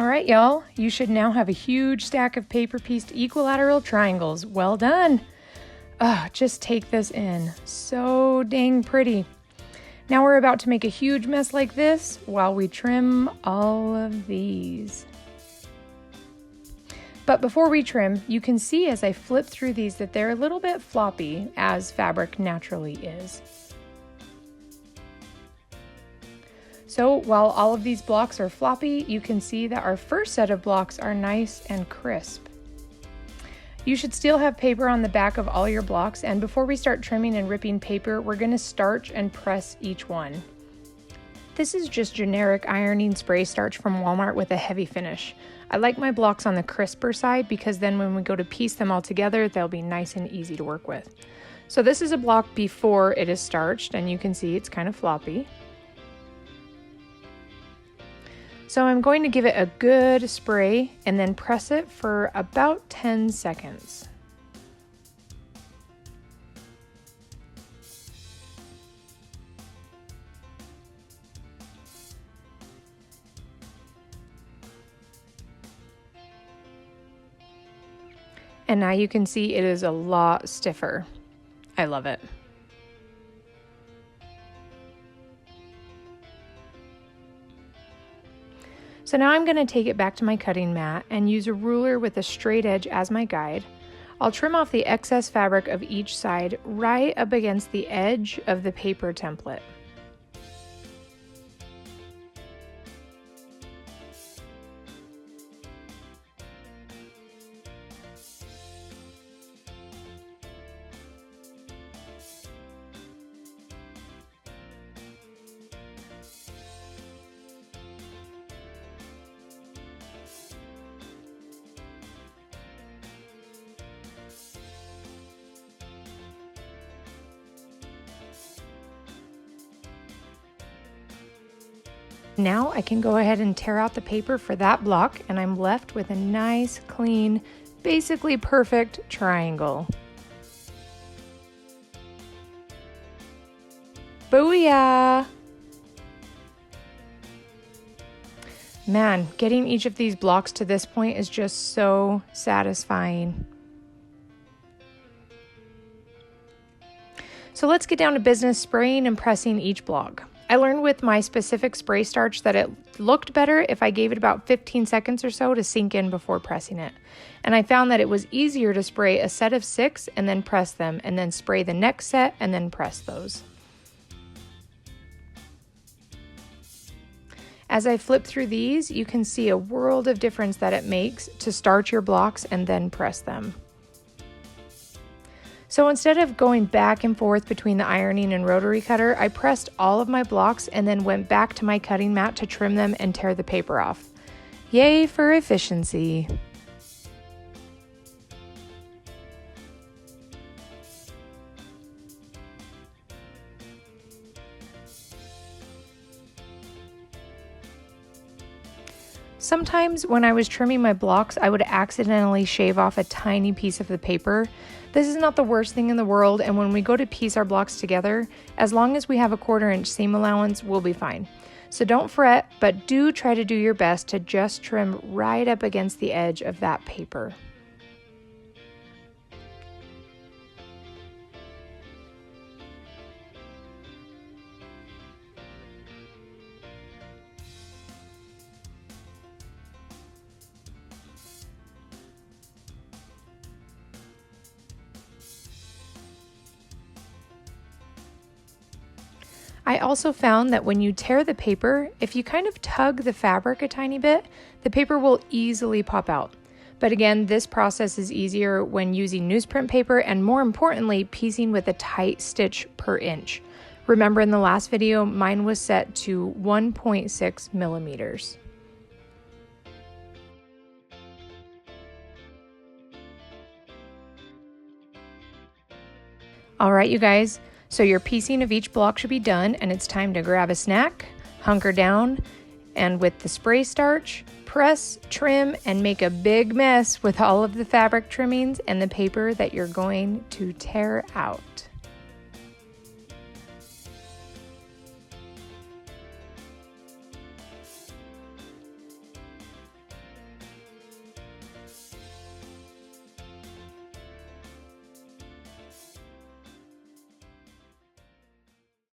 All right, y'all, you should now have a huge stack of paper-pieced equilateral triangles. Well done. Just take this in. So dang pretty. Now we're about to make a huge mess like this while we trim all of these. But before we trim, you can see as I flip through these that they're a little bit floppy, as fabric naturally is. So while all of these blocks are floppy, you can see that our first set of blocks are nice and crisp. You should still have paper on the back of all your blocks, and before we start trimming and ripping paper, we're going to starch and press each one. This is just generic ironing spray starch from Walmart with a heavy finish. I like my blocks on the crisper side because then when we go to piece them all together, they'll be nice and easy to work with. So this is a block before it is starched, and you can see it's kind of floppy. So I'm going to give it a good spray and then press it for about 10 seconds. And now you can see it is a lot stiffer. I love it. So now I'm going to take it back to my cutting mat and use a ruler with a straight edge as my guide. I'll trim off the excess fabric of each side right up against the edge of the paper template. Now I can go ahead and tear out the paper for that block, and I'm left with a nice, clean, basically perfect triangle. Booyah! Man, getting each of these blocks to this point is just so satisfying. So let's get down to business spraying and pressing each block. I learned with my specific spray starch that it looked better if I gave it about 15 seconds or so to sink in before pressing it. And I found that it was easier to spray a set of 6 and then press them, and then spray the next set and then press those. As I flip through these, you can see a world of difference that it makes to starch your blocks and then press them. So instead of going back and forth between the ironing and rotary cutter, I pressed all of my blocks and then went back to my cutting mat to trim them and tear the paper off. Yay for efficiency! Sometimes when I was trimming my blocks, I would accidentally shave off a tiny piece of the paper. This is not the worst thing in the world, and when we go to piece our blocks together, as long as we have a 1/4 inch seam allowance, we'll be fine. So don't fret, but do try to do your best to just trim right up against the edge of that paper. I also found that when you tear the paper, if you kind of tug the fabric a tiny bit, the paper will easily pop out. But again, this process is easier when using newsprint paper and, more importantly, piecing with a tight stitch per inch. Remember in the last video, mine was set to 1.6 millimeters. All right, you guys. So your piecing of each block should be done, and it's time to grab a snack, hunker down, and with the spray starch, press, trim, and make a big mess with all of the fabric trimmings and the paper that you're going to tear out.